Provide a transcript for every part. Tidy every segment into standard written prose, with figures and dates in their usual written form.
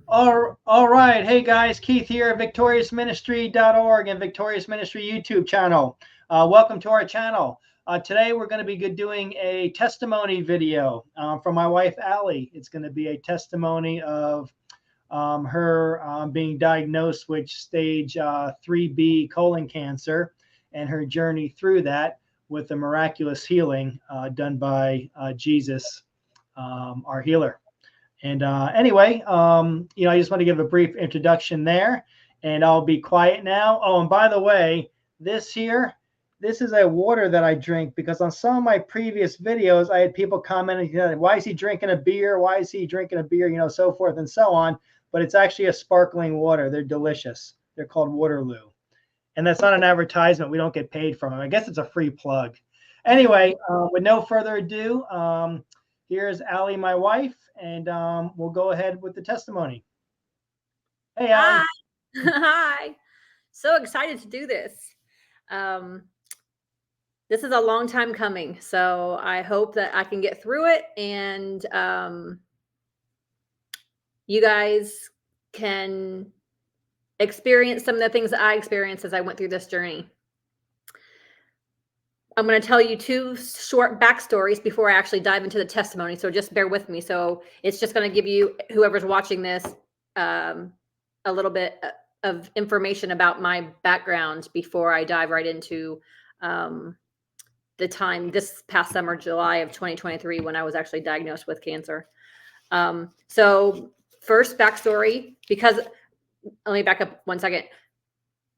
All right. Hey guys, Keith here at victoriousministry.org and Victorious Ministry YouTube channel. Welcome to our channel. Today we're going to be doing a testimony video from my wife, Allie. It's going to be a testimony of her being diagnosed with stage 3B colon cancer and her journey through that with the miraculous healing done by Jesus, our healer. And anyway, I just want to give a brief introduction there, and I'll be quiet now. Oh, and by the way, this is a water that I drink because on some of my previous videos, I had people commenting, why is he drinking a beer? Why is he drinking a beer? So forth and so on. But it's actually a sparkling water. They're delicious. They're called Waterloo. And that's not an advertisement. We don't get paid from them. I guess it's a free plug. Anyway, with no further ado, here's Allie, my wife, and we'll go ahead with the testimony. Hey, Allie. Hi. Hi. So excited to do this. This is a long time coming, so I hope that I can get through it and you guys can experience some of the things that I experienced as I went through this journey. I'm going to tell you two short backstories before I actually dive into the testimony, so just bear with me. So it's just going to give you, whoever's watching this, a little bit of information about my background before I dive right into the time this past summer, July of 2023, when I was actually diagnosed with cancer. So first backstory, because let me back up one second.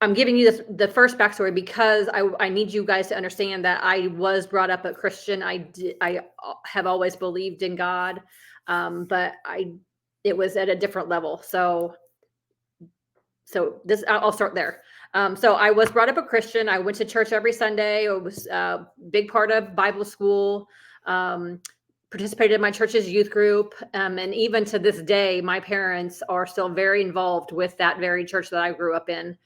I'm giving you the first backstory because I need you guys to understand that I was brought up a Christian. I have always believed in God, but it was at a different level. So this, I'll start there. So I was brought up a Christian. I went to church every Sunday. I was a big part of Bible school. Participated in my church's youth group. And even to this day, my parents are still very involved with that very church that I grew up in.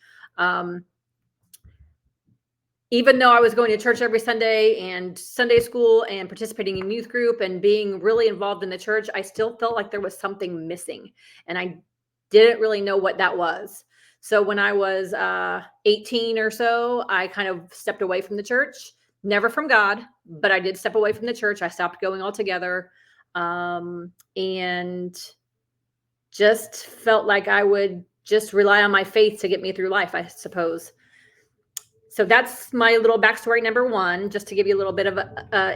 Even though I was going to church every Sunday and Sunday school and participating in youth group and being really involved in the church, I still felt like there was something missing, and I didn't really know what that was. So when I was 18 or so, I kind of stepped away from the church, never from God, but I did step away from the church. I stopped going altogether, and just felt like I would just rely on my faith to get me through life, I suppose. So that's my little backstory number one, just to give you a little bit of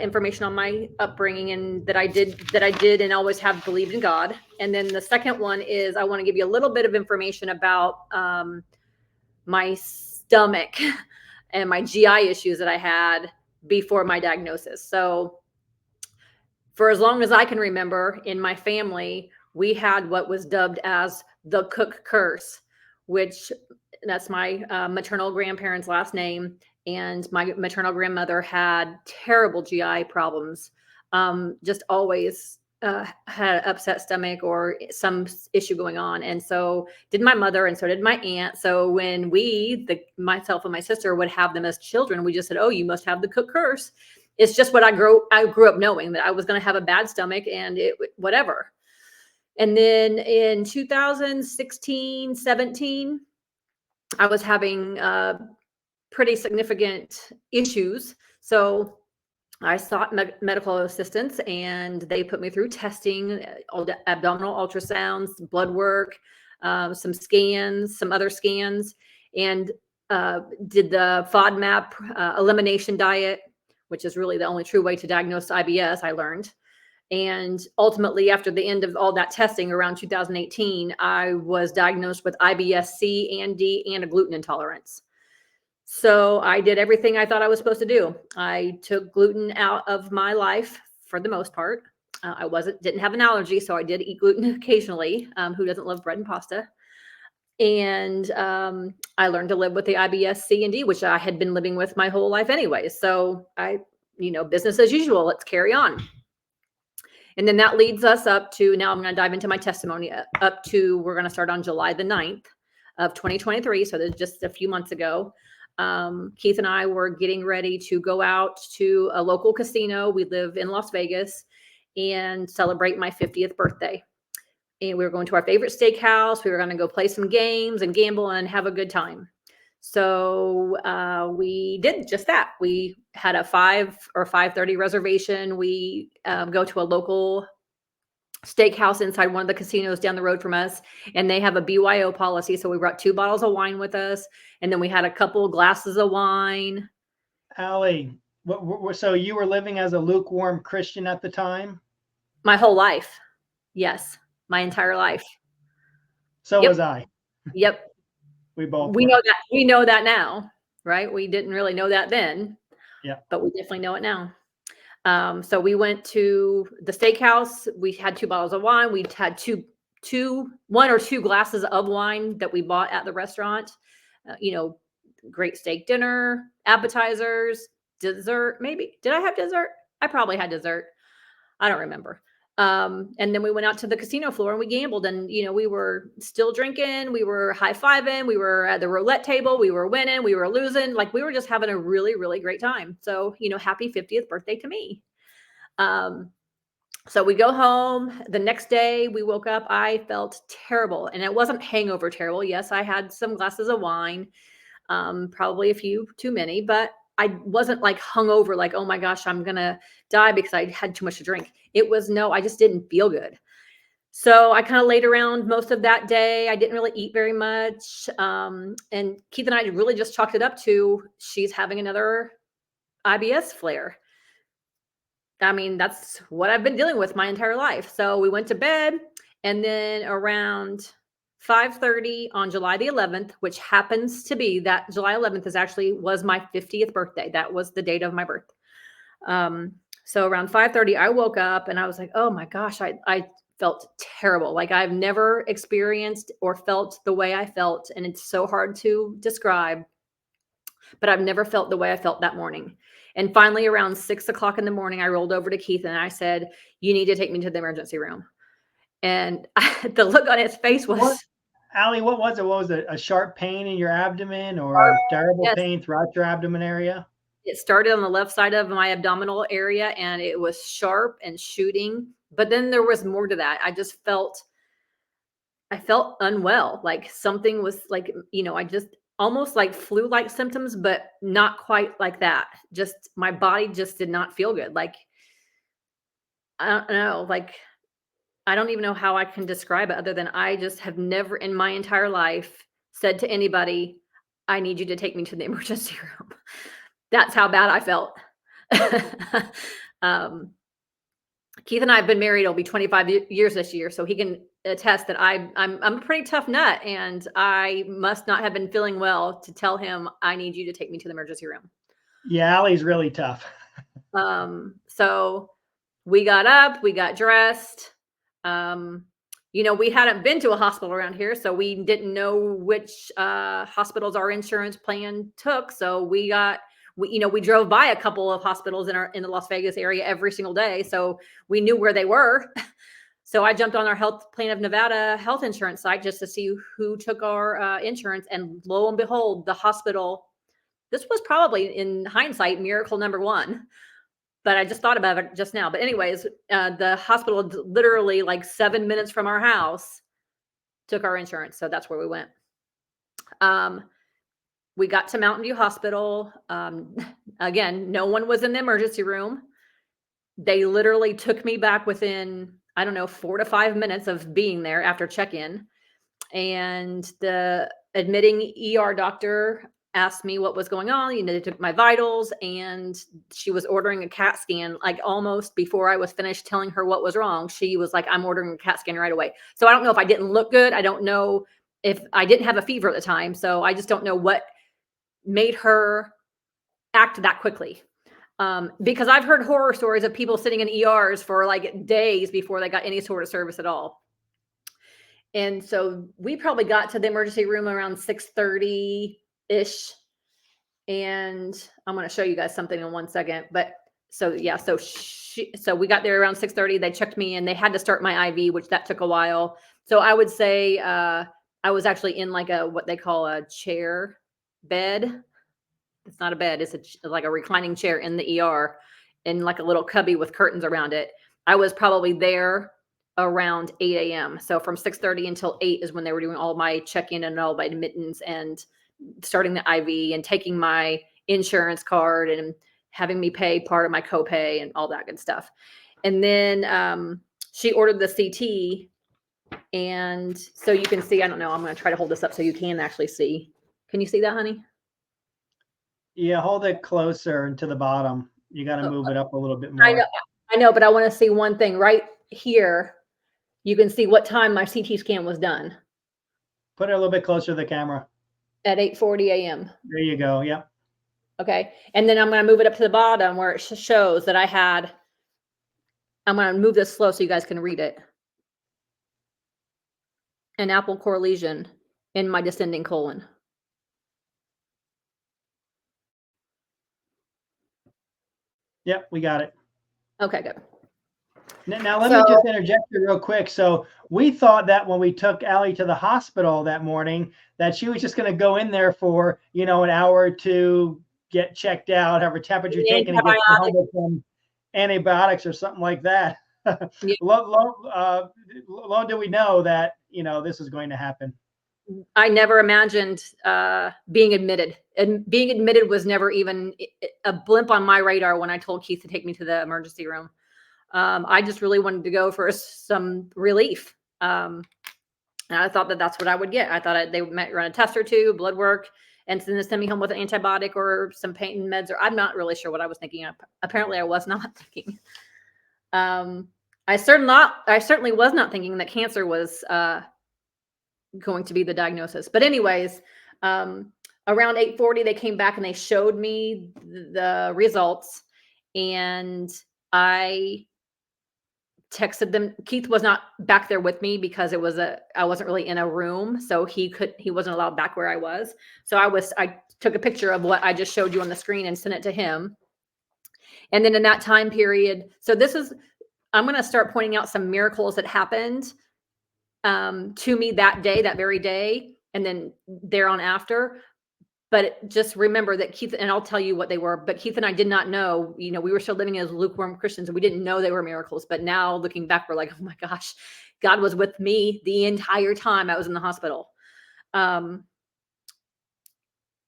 information on my upbringing and that I did and always have believed in God. And then the second one is I want to give you a little bit of information about my stomach and my GI issues that I had before my diagnosis. So for as long as I can remember, in my family, we had what was dubbed as the cook curse, which that's my maternal grandparents' last name. And my maternal grandmother had terrible GI problems, just always had an upset stomach or some issue going on. And so did my mother, and so did my aunt. So when myself and my sister would have them as children, we just said, oh, you must have the cook curse. It's just what I grew up knowing, that I was going to have a bad stomach and whatever. And then in 2016, 17, I was having pretty significant issues. So I sought medical assistance, and they put me through testing, abdominal ultrasounds, blood work, some scans, some other scans, and did the FODMAP elimination diet, which is really the only true way to diagnose IBS, I learned. And ultimately, after the end of all that testing around 2018, I was diagnosed with IBS-C and D and a gluten intolerance. So I did everything I thought I was supposed to do. I took gluten out of my life for the most part. I didn't have an allergy, so I did eat gluten occasionally. Who doesn't love bread and pasta? And I learned to live with the IBS-C and D, which I had been living with my whole life anyway. So business as usual, let's carry on. And then that leads us up to, now I'm going to dive into my testimony, we're going to start on July the 9th of 2023. So that's just a few months ago. Keith and I were getting ready to go out to a local casino. We live in Las Vegas, and celebrate my 50th birthday. and we were going to our favorite steakhouse. We were going to go play some games and gamble and have a good time. So we did just that. We had a 5 or 5:30 reservation. We go to a local steakhouse inside one of the casinos down the road from us, and they have a BYO policy. So we brought 2 bottles of wine with us, and then we had a couple glasses of wine. Allie, so you were living as a lukewarm Christian at the time? My whole life. Yes. My entire life. So Yep. was I. Yep. We both We were. know that. We know that now, right? We didn't really know that then, Yeah. but we definitely know it now. So we went to the steakhouse. We had 2 bottles of wine. We had one or two glasses of wine that we bought at the restaurant. Great steak dinner, appetizers, dessert. Maybe did I have dessert? I probably had dessert. I don't remember. And then we went out to the casino floor and we gambled, and we were still drinking, we were high-fiving, we were at the roulette table, we were winning, we were losing, like we were just having a really, really great time. So, happy 50th birthday to me. So we go home. The next day we woke up, I felt terrible, and it wasn't hangover terrible. Yes, I had some glasses of wine, probably a few too many, but I wasn't like hungover, like, oh my gosh, I'm gonna die because I had too much to drink. It was no, I just didn't feel good. So I kind of laid around most of that day. I didn't really eat very much. And Keith and I really just chalked it up to she's having another IBS flare. I mean, that's what I've been dealing with my entire life. So we went to bed, and then around 5:30 on July the 11th, which happens to be that July 11th was my 50th birthday. That was the date of my birth. So around 5:30, I woke up and I was like, oh my gosh, I felt terrible. Like I've never experienced or felt the way I felt. And it's so hard to describe, but I've never felt the way I felt that morning. And finally, around 6 o'clock in the morning, I rolled over to Keith and I said, you need to take me to the emergency room. And the look on his face was, Allie, what was it? What was it? A sharp pain in your abdomen or terrible yes, pain throughout your abdomen area? it started on the left side of my abdominal area and it was sharp and shooting. But then there was more to that. I felt unwell. Like something was like, I just almost like flu-like symptoms, but not quite like that. Just my body just did not feel good. Like, I don't know, like I don't even know how I can describe it other than I just have never in my entire life said to anybody, I need you to take me to the emergency room. That's how bad I felt. um, Keith and I have been married. It'll be 25 years this year, so he can attest that I'm a pretty tough nut, and I must not have been feeling well to tell him I need you to take me to the emergency room. Yeah, Allie's really tough. So we got up, we got dressed. We hadn't been to a hospital around here, so we didn't know which hospitals our insurance plan took. So we drove by a couple of hospitals in the Las Vegas area every single day, so we knew where they were. So I jumped on our Health Plan of Nevada health insurance site just to see who took our insurance, and lo and behold, the hospital. This was probably, in hindsight, miracle number one. But I just thought about it just now. But anyways, the hospital literally like 7 minutes from our house took our insurance. So that's where we went. We got to Mountain View Hospital. Again, no one was in the emergency room. They literally took me back within, I don't know, 4 to 5 minutes of being there after check-in. And the admitting ER doctor asked me what was going on. They took my vitals, and she was ordering a CAT scan, like almost before I was finished telling her what was wrong. She was like, I'm ordering a CAT scan right away. So I don't know if I didn't look good. I don't know if I didn't have a fever at the time. So I just don't know what made her act that quickly. Because I've heard horror stories of people sitting in ERs for like days before they got any sort of service at all. And so we probably got to the emergency room around 6:30-ish. And I'm going to show you guys something in 1 second. But so, yeah, so we got there around 6:30. They checked me and they had to start my IV, which that took a while. So I would say I was actually in like what they call a chair bed. It's not a bed. It's like a reclining chair in the ER in like a little cubby with curtains around it. I was probably there around 8 a.m. So from 6:30 until 8 is when they were doing all my check-in and all my admittance and starting the IV and taking my insurance card and having me pay part of my copay and all that good stuff. And then she ordered the CT. And so you can see, I don't know, I'm going to try to hold this up so you can actually see. Can you see that, honey? Yeah, hold it closer and to the bottom. You got to move it up a little bit more. I know, but I want to see one thing right here. You can see what time my CT scan was done. Put it a little bit closer to the camera. At 8:40 a.m. There you go. Yep. Okay. And then I'm going to move it up to the bottom where it shows that I had, I'm going to move this slow so you guys can read it. An apple core lesion in my descending colon. Yep, we got it. Okay, good. Now let me just interject you real quick. So we thought that when we took Allie to the hospital that morning, that she was just going to go in there for, an hour or two, get checked out, have her temperature taken, and get home with some antibiotics or something like that. Yeah. Long did we know that, this is going to happen. I never imagined being admitted. And being admitted was never even a blimp on my radar when I told Keith to take me to the emergency room. I just really wanted to go for some relief. And I thought that that's what I would get. I thought they might run a test or two, blood work, and then send me home with an antibiotic or some pain meds. Or I'm not really sure what I was thinking. Apparently, I was not thinking. I certainly was not thinking that cancer was going to be the diagnosis. But anyways, around 8:40, they came back and they showed me the results, and I texted them. Keith was not back there with me because I wasn't really in a room, so he wasn't allowed back where I was. So I took a picture of what I just showed you on the screen and sent it to him. And then in that time period, so I'm going to start pointing out some miracles that happened to me that day, that very day, and then there on after. But just remember that Keith, and I'll tell you what they were, but Keith and I did not know, we were still living as lukewarm Christians and we didn't know they were miracles. But now looking back, we're like, oh my gosh, God was with me the entire time I was in the hospital.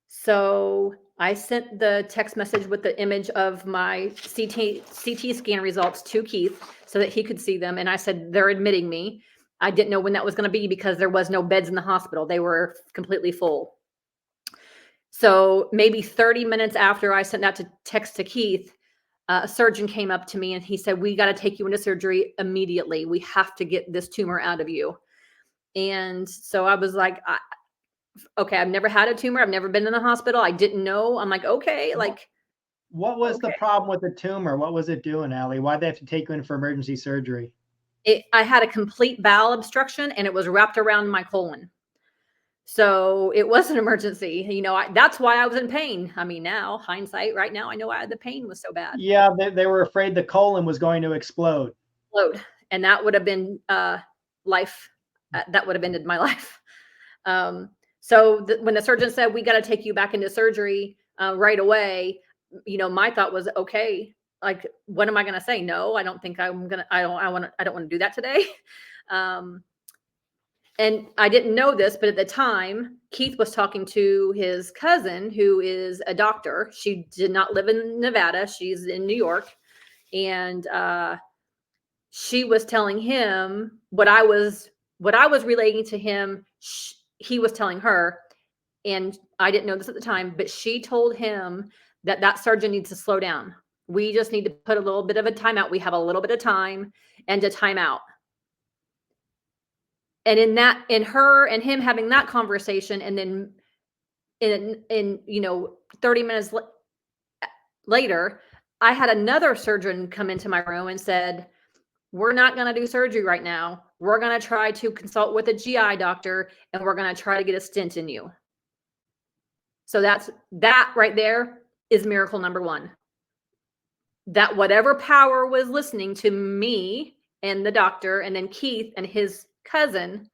So I sent the text message with the image of my CT scan results to Keith so that he could see them. And I said, they're admitting me. I didn't know when that was going to be because there was no beds in the hospital. They were completely full. So maybe 30 minutes after I sent that text to Keith, a surgeon came up to me and he said, we got to take you into surgery immediately. We have to get this tumor out of you. And so I was like, okay, I've never had a tumor. I've never been in the hospital. I didn't know. I'm like, okay, what was the problem with the tumor? What was it doing, Allie? Why'd they have to take you in for emergency surgery? I had a complete bowel obstruction and it was wrapped around my colon. So it was an emergency. That's why I was in pain. I mean, now hindsight, right now, I know why the pain was so bad. Yeah, they were afraid the colon was going to explode. And that would have been life. That would have ended my life. So when the surgeon said, we got to take you back into surgery right away, my thought was, okay, like, what am I going to say? No, I don't think I don't want to do that today. And I didn't know this, but at the time, Keith was talking to his cousin, who is a doctor. She did not live in Nevada. She's in New York. And she was telling him what I was relating to him. He was telling her, and I didn't know this at the time, but she told him that surgeon needs to slow down. We just need to put a little bit of a timeout. We have a little bit of time and to time out. And in her and him having that conversation, and then in 30 minutes later, I had another surgeon come into my room and said, we're not going to do surgery right now. We're going to try to consult with a GI doctor and we're going to try to get a stent in you. So that right there is miracle number one. That whatever power was listening to me and the doctor and then Keith and his cousin,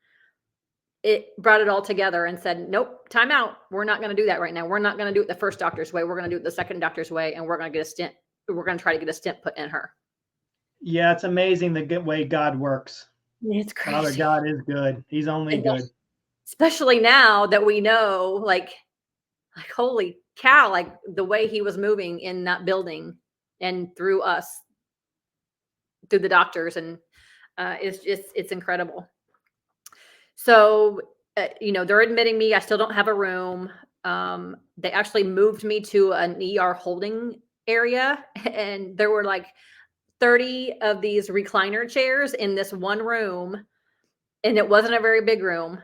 it brought it all together and said, nope, time out. We're not going to do that right now. We're not going to do it the first doctor's way. We're going to do it the second doctor's way. And we're going to get a stent. We're going to try to get a stent put in her. Yeah, it's amazing the good way God works. It's Father crazy. God is good. He's only And good. especially now that we know, like holy cow, like the way he was moving in that building and through us, through the doctors, and it's incredible. So, they're admitting me. I still don't have a room. They actually moved me to an ER holding area, and there were like 30 of these recliner chairs in this one room, and it wasn't a very big room,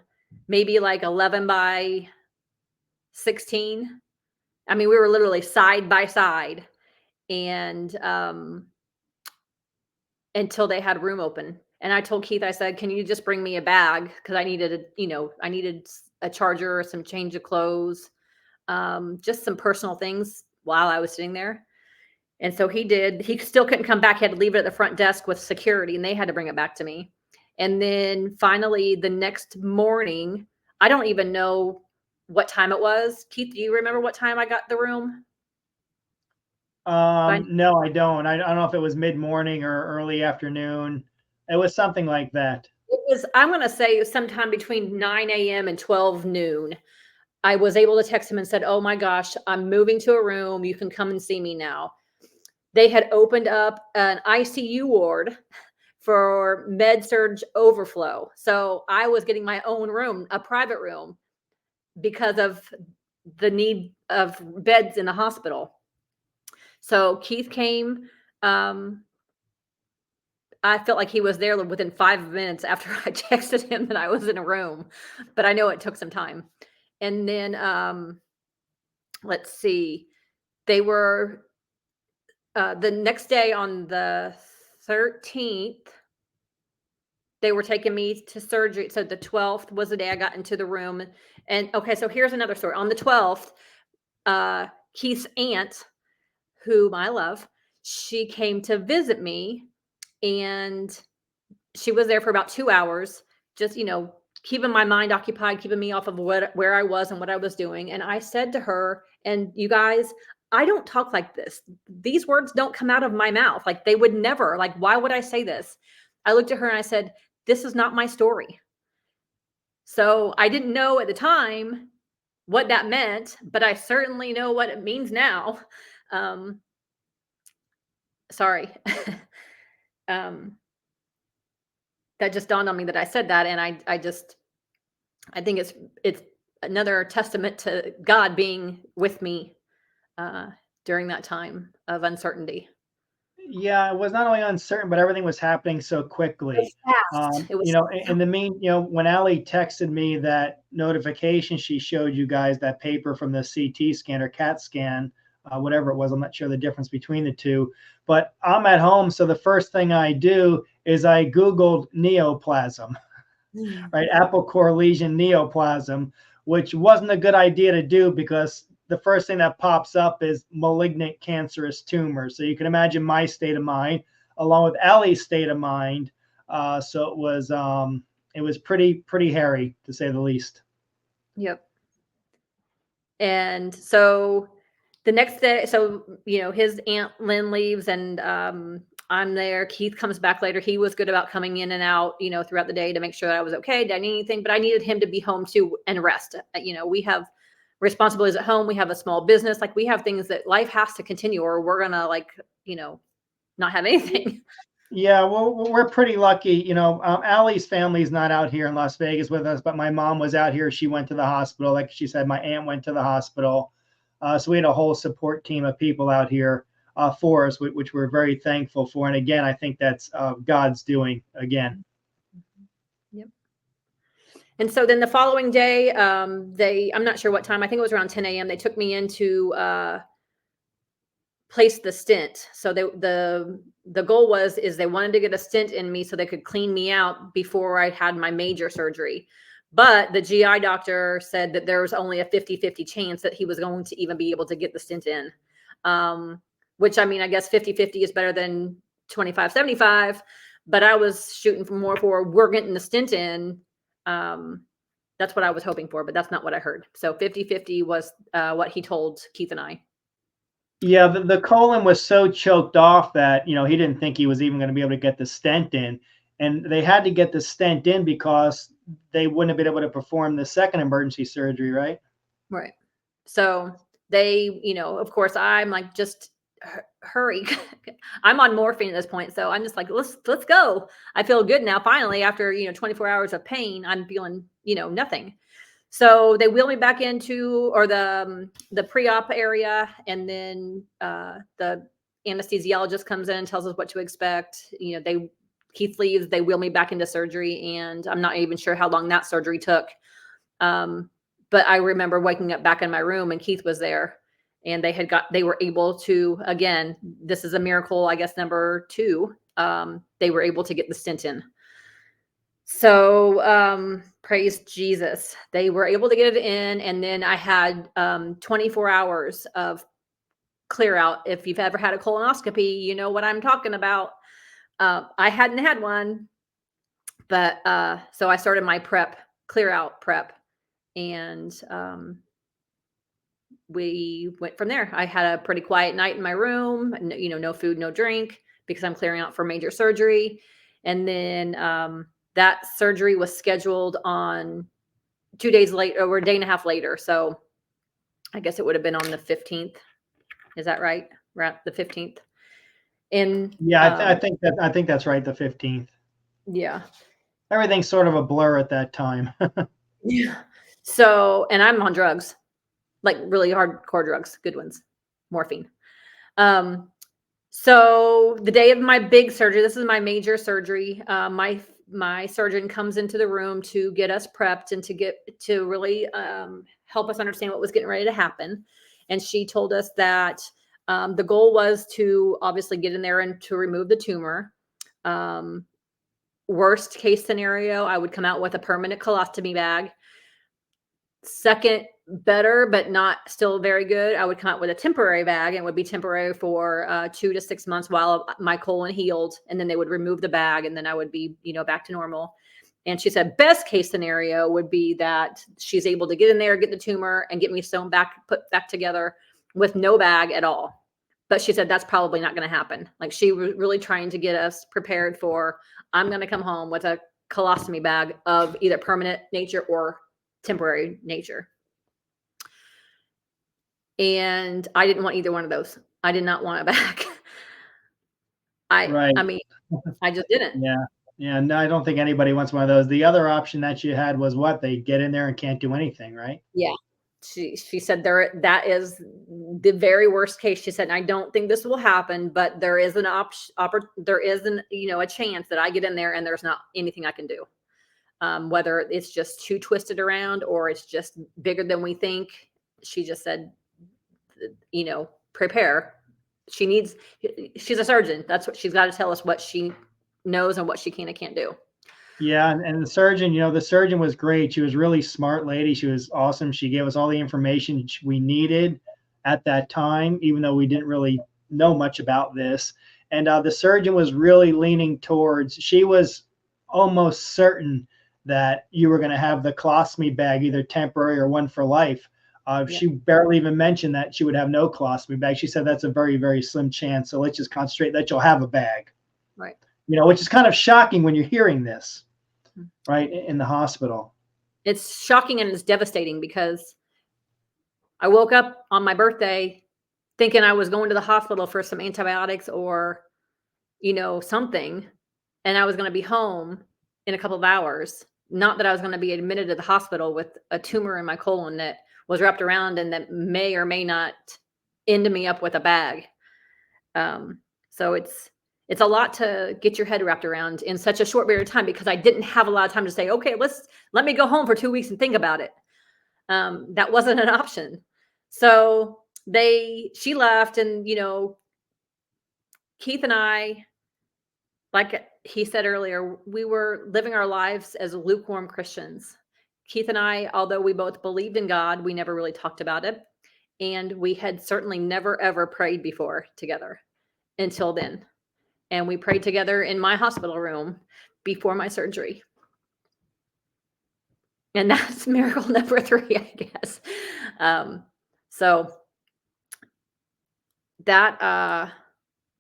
maybe like 11 by 16. I mean, we were literally side by side, and until they had room open. And I told Keith, I said, "Can you just bring me a bag? Because I needed a charger, some change of clothes, just some personal things while I was sitting there." And so he did. He still couldn't come back. He had to leave it at the front desk with security, and they had to bring it back to me. And then finally, the next morning, I don't even know what time it was. Keith, do you remember what time I got the room? By No, I don't. I don't know if it was mid-morning or early afternoon. It was something like that. It was, I'm going to say, sometime between 9 a.m. and 12 noon. I was able to text him and said, "Oh my gosh, I'm moving to a room. You can come and see me now." They had opened up an ICU ward for med surge overflow. So I was getting my own room, a private room, because of the need of beds in the hospital. So Keith came. Um, I felt like he was there within 5 minutes after I texted him that I was in a room, but I know it took some time. And then let's see, they were the next day on the 13th, they were taking me to surgery. So the 12th was the day I got into the room. And okay, so here's another story. On the 12th, Keith's aunt, whom I love, she came to visit me, and she was there for about 2 hours, just, keeping my mind occupied, keeping me off of where I was and what I was doing. And I said to her, and you guys, I don't talk like this. These words don't come out of my mouth. Like they would never, like, why would I say this? I looked at her and I said, "This is not my story." So I didn't know at the time what that meant, but I certainly know what it means now. Um, sorry. um, that just dawned on me that I said that. And I think it's another testament to God being with me uh, during that time of uncertainty. Yeah, it was not only uncertain, but everything was happening so It was quickly. fast. It was In the when Allie texted me that notification, she showed you guys that paper from the CT scan or CAT scan, whatever it was. I'm not sure the difference between the two, but I'm at home. So the first thing I do is I Googled neoplasm, right? Apple core lesion neoplasm, which wasn't a good idea to do because the first thing that pops up is malignant cancerous tumor. So you can imagine my state of mind, along with Allie's state of mind. So it was pretty hairy to say the least. Yep. And so the next day, so his aunt Lynn leaves, and I'm there. Keith comes back later. He was good about coming in and out, throughout the day to make sure that I was okay. Did I need anything? But I needed him to be home too and rest. We have responsibilities at home. We have a small business. Like we have things that life has to continue, or we're gonna not have anything. Yeah, well, we're pretty lucky. Allie's family's not out here in Las Vegas with us, but my mom was out here. She went to the hospital. Like she said, my aunt went to the hospital. So we had a whole support team of people out here for us, which we're very thankful for. And again, I think that's God's doing again. Yep. And so then the following day, I'm not sure what time, I think it was around 10 a.m. They took me in to place the stent. So the goal is they wanted to get a stent in me so they could clean me out before I had my major surgery. But the GI doctor said that there was only a 50-50 chance that he was going to even be able to get the stent in. Which, I mean, I guess 50-50 is better than 25-75, but I was shooting for more for we're getting the stent in. That's what I was hoping for, but that's not what I heard. So 50-50 was what he told Keith and I. Yeah, the colon was so choked off that he didn't think he was even going to be able to get the stent in. and they had to get the stent in because they wouldn't have been able to perform the second emergency surgery, right? Right. So they, of course, I'm like, just hurry. I'm on morphine at this point, so I'm just like, let's go. I feel good now. Finally, after 24 hours of pain, I'm feeling nothing. So they wheel me back into or the pre-op area, and then the anesthesiologist comes in and tells us what to expect. Keith leaves. They wheel me back into surgery, and I'm not even sure how long that surgery took. But I remember waking up back in my room and Keith was there, and they were able to, again, this is a miracle, I guess, number 2. They were able to get the stent in. So, praise Jesus. They were able to get it in. And then I had 24 hours of clear out. If you've ever had a colonoscopy, you know what I'm talking about. I hadn't had one, but so I started my clear out prep. And we went from there. I had a pretty quiet night in my room, no food, no drink, because I'm clearing out for major surgery. And then that surgery was scheduled on 2 days later, or a day and a half later. So I guess it would have been on the 15th. Is that right? Right, the 15th. And Yeah, I think that's right. The 15th. yeah. Everything's sort of a blur at that time. Yeah. So, and I'm on drugs, like really hardcore drugs, good ones, morphine. So the day of my big surgery, this is my major surgery. My surgeon comes into the room to get us prepped and to really help us understand what was getting ready to happen. And she told us that the goal was to obviously get in there and to remove the tumor. Worst case scenario, I would come out with a permanent colostomy bag. Second, better, but not still very good, I would come out with a temporary bag, and it would be temporary for 2 to 6 months while my colon healed. And then they would remove the bag, and then I would be, back to normal. And she said, best case scenario would be that she's able to get in there, get the tumor, and get me put back together with no bag at all. But she said, that's probably not going to happen. Like, she was really trying to get us prepared for, I'm going to come home with a colostomy bag of either permanent nature or temporary nature. And I didn't want either one of those. I did not want it back. Right. I mean, I just didn't. Yeah. Yeah. No, I don't think anybody wants one of those. The other option that you had was what? They get in there and can't do anything, right? Yeah. She said that is the very worst case. She said, I don't think this will happen, but there is there is a chance that I get in there and there's not anything I can do. Whether it's just too twisted around or it's just bigger than we think. She just said, prepare. She's a surgeon. That's what she's got to tell us, what she knows and what she can and can't do. Yeah, and the surgeon was great. She was a really smart lady. She was awesome. She gave us all the information we needed at that time, even though we didn't really know much about this. And the surgeon was really leaning towards, she was almost certain that you were going to have the colostomy bag, either temporary or one for life. She barely even mentioned that she would have no colostomy bag. She said that's a very, very slim chance. So let's just concentrate that you'll have a bag. Right. Which is kind of shocking when you're hearing this, right, in the hospital. It's shocking and it's devastating because I woke up on my birthday thinking I was going to the hospital for some antibiotics or, something, and I was going to be home in a couple of hours. Not that I was going to be admitted to the hospital with a tumor in my colon that was wrapped around and that may or may not end me up with a bag. So it's a lot to get your head wrapped around in such a short period of time, because I didn't have a lot of time to say, okay, let me go home for 2 weeks and think about it. That wasn't an option. So she left, and, Keith and I, like he said earlier, we were living our lives as lukewarm Christians. Keith and I, although we both believed in God, we never really talked about it. And we had certainly never, ever prayed before together until then. And we prayed together in my hospital room before my surgery. And that's miracle number 3, I guess. So that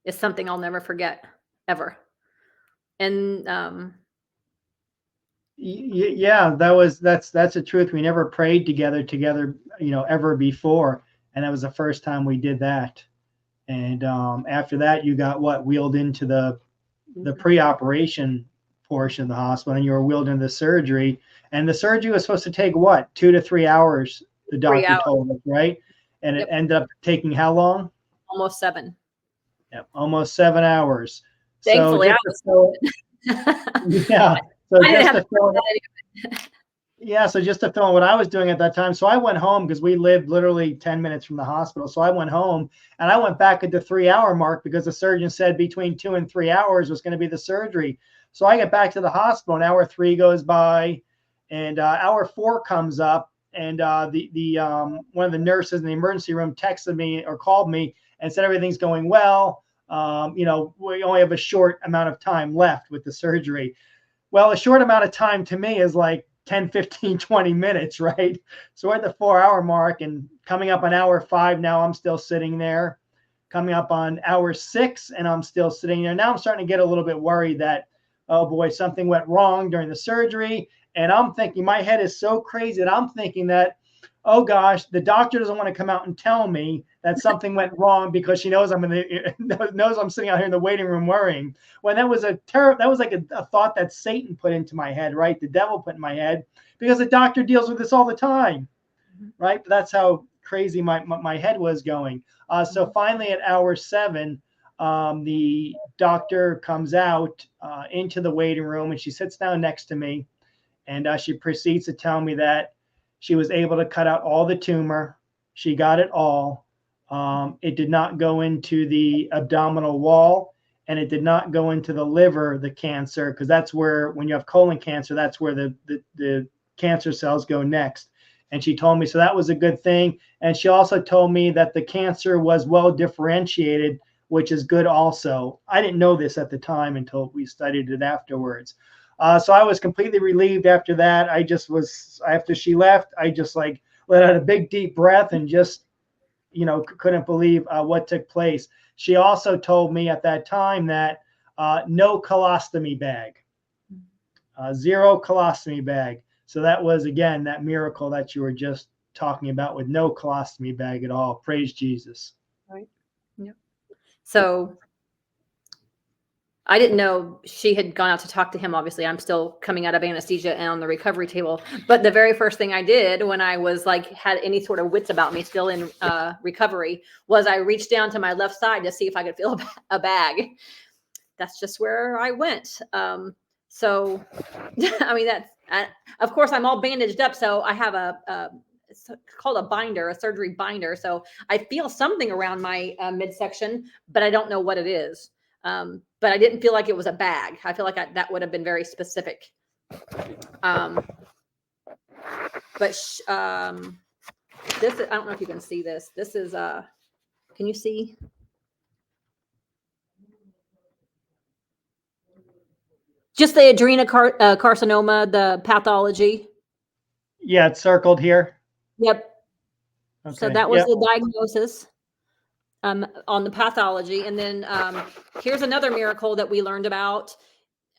is something I'll never forget, ever. And Yeah, that's the truth. We never prayed together, ever before, and that was the first time we did that. And after that, you got wheeled into the pre-operation portion of the hospital, and you were wheeled into the surgery. And the surgery was supposed to take what, 2 to 3 hours? The 3 hours. doctor told us, right? And Yep. it ended up taking how long? Almost 7. Yep, almost 7 hours. So Thankfully, I just to was. fill, yeah. So I didn't just have to to fill do that. Yeah, so just to film what I was doing at that time. So I went home because we lived literally 10 minutes from the hospital. So I went home and I went back at the 3 hour mark because the surgeon said between 2 and 3 hours was going to be the surgery. So I get back to the hospital and hour 3 goes by and hour 4 comes up and the one of the nurses in the emergency room texted me or called me and said everything's going well. We only have a short amount of time left with the surgery. Well, a short amount of time to me is like 10, 15, 20 minutes, right? So we're at the 4 hour mark and coming up on hour 5 now, I'm still sitting there. Coming up on hour 6 and I'm still sitting there. Now I'm starting to get a little bit worried that, oh boy, something went wrong during the surgery. And I'm thinking, my head is so crazy that I'm thinking that, oh gosh, the doctor doesn't want to come out and tell me that something went wrong because she knows knows I'm sitting out here in the waiting room worrying. When that was like a thought that Satan put into my head, right? The devil put in my head because the doctor deals with this all the time, right? But that's how crazy my head was going. So finally at hour 7, the doctor comes out into the waiting room and she sits down next to me and she proceeds to tell me that she was able to cut out all the tumor. She got it all. It did not go into the abdominal wall and it did not go into the liver, the cancer, because that's where, when you have colon cancer, that's where the cancer cells go next. And she told me, so that was a good thing. And she also told me that the cancer was well differentiated, which is good also. I didn't know this at the time until we studied it afterwards. So I was completely relieved after that. After she left, I just like let out a big deep breath and just, couldn't believe what took place. She also told me at that time that no colostomy bag, 0 colostomy bag. So that was, again, that miracle that you were just talking about with no colostomy bag at all. Praise Jesus. Right. Yep. So I didn't know she had gone out to talk to him. Obviously, I'm still coming out of anesthesia and on the recovery table. But the very first thing I did when I was like, had any sort of wits about me, still in recovery, was I reached down to my left side to see if I could feel a bag. That's just where I went. So, I mean, of course, I'm all bandaged up. So I have it's called a binder, a surgery binder. So I feel something around my midsection, but I don't know what it is. But I didn't feel like it was a bag. I feel like that would have been very specific. But this, I don't know if you can see this. This is, can you see? Just the adrenocarcinoma, the pathology. Yeah, it's circled here. Yep. Okay. So that was the diagnosis on the pathology. And then here's another miracle that we learned about.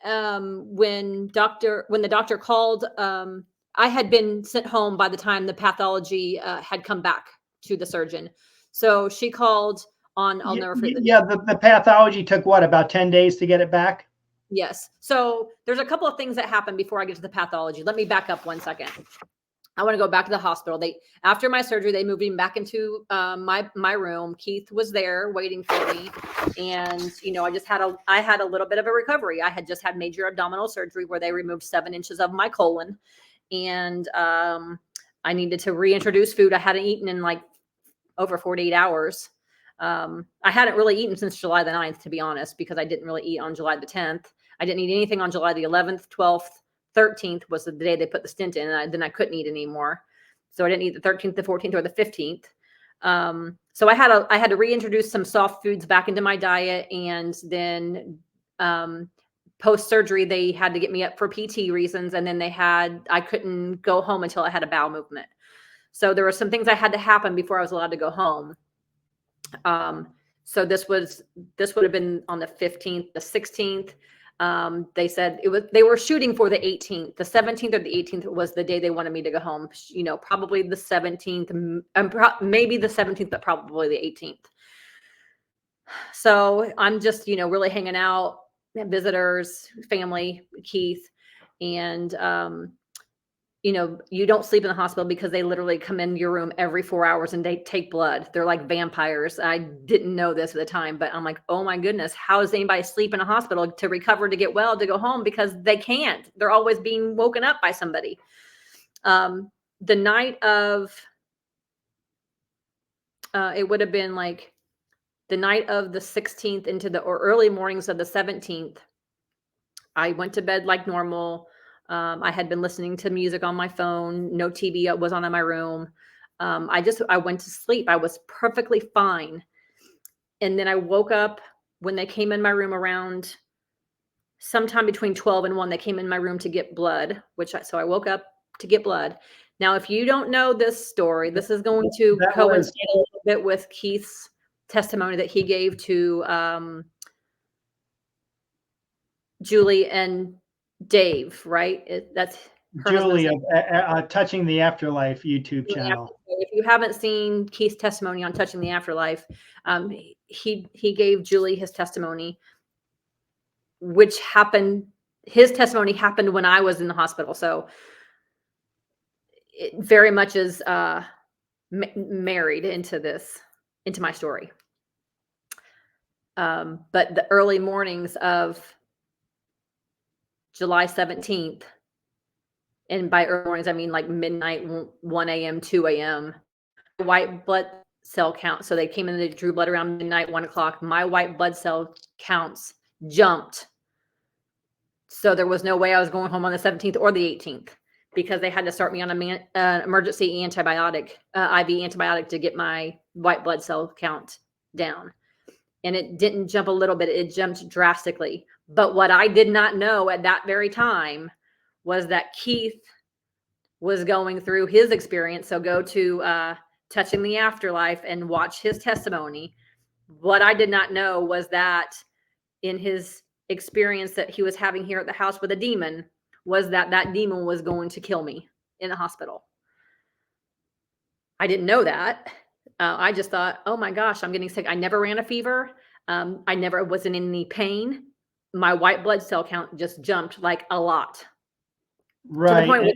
When the doctor called, I had been sent home by the time the pathology had come back to the surgeon. So she called on, I'll never forget. Yeah, the pathology took what, about 10 days to get it back? Yes. So there's a couple of things that happened before I get to the pathology. Let me back up 1 second. I want to go back to the hospital. After my surgery, they moved me back into my room. Keith was there waiting for me, and I had a little bit of a recovery. I had just had major abdominal surgery where they removed 7 inches of my colon, and I needed to reintroduce food. I hadn't eaten in like over 48 hours. I hadn't really eaten since July the 9th, to be honest, because I didn't really eat on July the 10th. I didn't eat anything on July the 11th, 12th. 13th was the day they put the stent in, and then I couldn't eat anymore. So I didn't eat the 13th, the 14th, or the 15th. So I had to reintroduce some soft foods back into my diet, and then post surgery they had to get me up for PT reasons, and then I couldn't go home until I had a bowel movement. So there were some things that had to happen before I was allowed to go home. So this would have been on the 15th, the 16th. They said they were shooting for the 18th, the 17th or the 18th was the day they wanted me to go home. Probably the 17th, maybe the 17th, but probably the 18th. So I'm just, really hanging out, visitors, family, Keith, and, you don't sleep in the hospital because they literally come in your room every 4 hours and they take blood. They're like vampires. I didn't know this at the time, but I'm like, oh my goodness, how does anybody sleep in a hospital to recover, to get well, to go home? Because they can't. They're always being woken up by somebody. The night of, it would have been like the night of the 16th into or early mornings of the 17th. I went to bed like normal. I had been listening to music on my phone. No TV was on in my room. I went to sleep. I was perfectly fine. And then I woke up when they came in my room around sometime between 12 and 1. They came in my room to get blood, so I woke up to get blood. Now, if you don't know this story, this is going to coincide a little bit with Keith's testimony that he gave to Julie and Dave, right? That's her Julie of Touching the Afterlife YouTube channel. If you haven't seen Keith's testimony on Touching the Afterlife, he gave Julie his testimony, which happened. His testimony happened when I was in the hospital, so it very much is married into my story. But the early mornings of July 17th, and by early mornings, I mean like midnight, 1 a.m., 2 a.m., white blood cell count. So they came in and they drew blood around midnight, 1 o'clock. My white blood cell counts jumped. So there was no way I was going home on the 17th or the 18th because they had to start me on an emergency antibiotic, IV antibiotic, to get my white blood cell count down. And it didn't jump a little bit. It jumped drastically. But what I did not know at that very time was that Keith was going through his experience. So go to Touching the Afterlife and watch his testimony. What I did not know was that in his experience that he was having here at the house with a demon, was that demon was going to kill me in the hospital. I didn't know that. I just thought, oh my gosh, I'm getting sick. I never ran a fever. I never was in any pain. My white blood cell count just jumped like a lot. Right. To the point where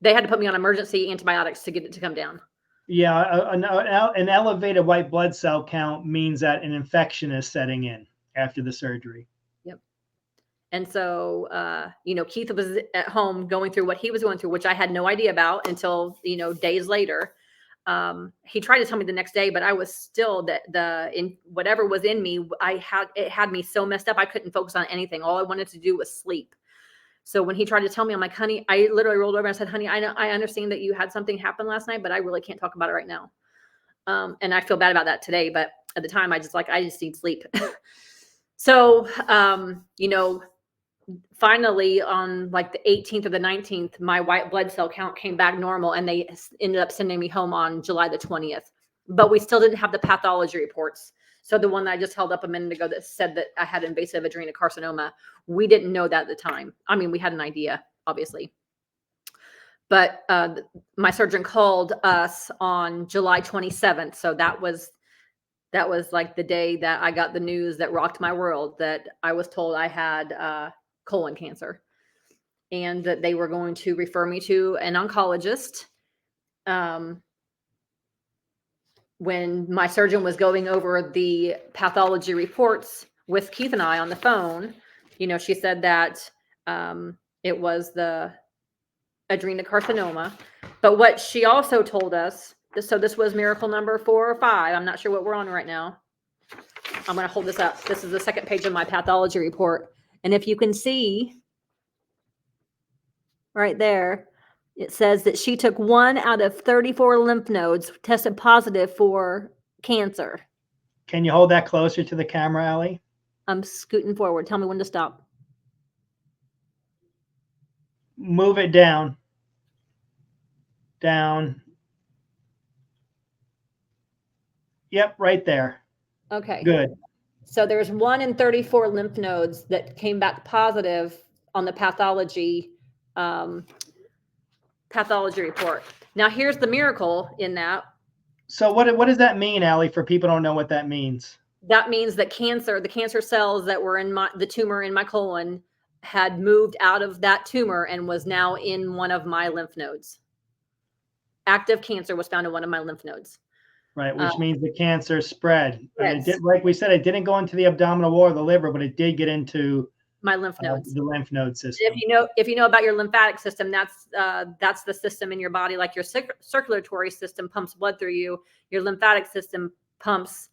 they had to put me on emergency antibiotics to get it to come down. Yeah, an elevated white blood cell count means that an infection is setting in after the surgery. Yep. And so, Keith was at home going through what he was going through, which I had no idea about until, days later. He tried to tell me the next day, but I was still in whatever was in me. It had me so messed up. I couldn't focus on anything. All I wanted to do was sleep. So when he tried to tell me, I'm like, honey, I literally rolled over and I said, honey, I understand that you had something happen last night, but I really can't talk about it right now. And I feel bad about that today, but at the time I just need sleep. So, finally on like the 18th or the 19th, my white blood cell count came back normal and they ended up sending me home on July the 20th, but we still didn't have the pathology reports. So the one that I just held up a minute ago that said that I had invasive adenocarcinoma, we didn't know that at the time. I mean, we had an idea, obviously. But my surgeon called us on July 27th. So that was like the day that I got the news that rocked my world, that I was told I had colon cancer and that they were going to refer me to an oncologist. When my surgeon was going over the pathology reports with Keith and I on the phone, she said that it was the adenocarcinoma. But what she also told us, so this was miracle number 4 or 5. I'm not sure what we're on right now. I'm going to hold this up. This is the second page of my pathology report. And if you can see right there, it says that she took 1 out of 34 lymph nodes, tested positive for cancer. Can you hold that closer to the camera, Allie? I'm scooting forward. Tell me when to stop. Move it down. Down. Yep, right there. Okay. Good. So there's 1 in 34 lymph nodes that came back positive on the pathology report. Now, here's the miracle in that. So what does that mean, Allie, for people who don't know what that means? That means that the cancer cells that were in the tumor in my colon had moved out of that tumor and was now in one of my lymph nodes. Active cancer was found in one of my lymph nodes. Right, which means the cancer spread. And it Yes. did, like we said, it didn't go into the abdominal wall or the liver, but it did get into My lymph nodes. the lymph node system. If you know about your lymphatic system, that's the system in your body. Like your circulatory system pumps blood through you. Your lymphatic system pumps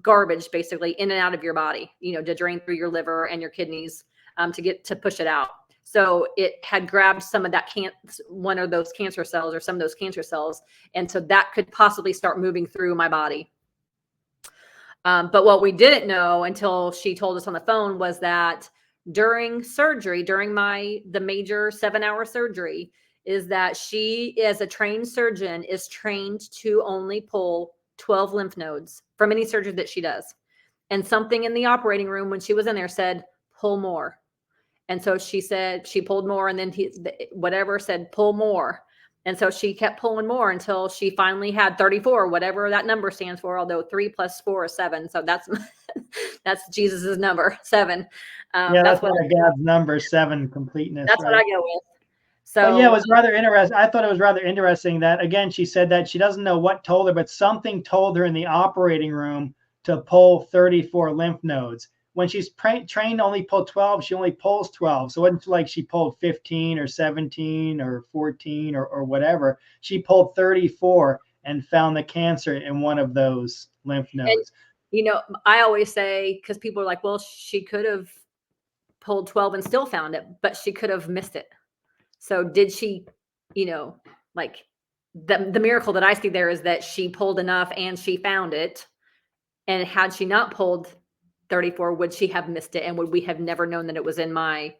garbage basically in and out of your body, to drain through your liver and your kidneys, to push it out. So it had grabbed some of that one of those cancer cells or some of those cancer cells. And so that could possibly start moving through my body. But what we didn't know until she told us on the phone was that during surgery, during the major 7-hour surgery, is that she, as a trained surgeon, is trained to only pull 12 lymph nodes from any surgery that she does. And something in the operating room when she was in there said, pull more. And so she said she pulled more, and then whatever said, pull more. And so she kept pulling more until she finally had 34, whatever that number stands for, although 3 + 4 is 7. So that's Jesus's number, 7. That's what God's number, 7, completeness. That's what I go with. So but yeah, it was rather interesting. I thought it was rather interesting that, again, she said that she doesn't know what told her, but something told her in the operating room to pull 34 lymph nodes. When she's trained to only pull 12, she only pulls 12. So it wasn't like she pulled 15 or 17 or 14 or whatever. She pulled 34 and found the cancer in one of those lymph nodes. And, I always say, because people are like, well, she could have pulled 12 and still found it, but she could have missed it. So did she, like the miracle that I see there is that she pulled enough and she found it. And had she not pulled 34, would she have missed it? And would we have never known that it was in my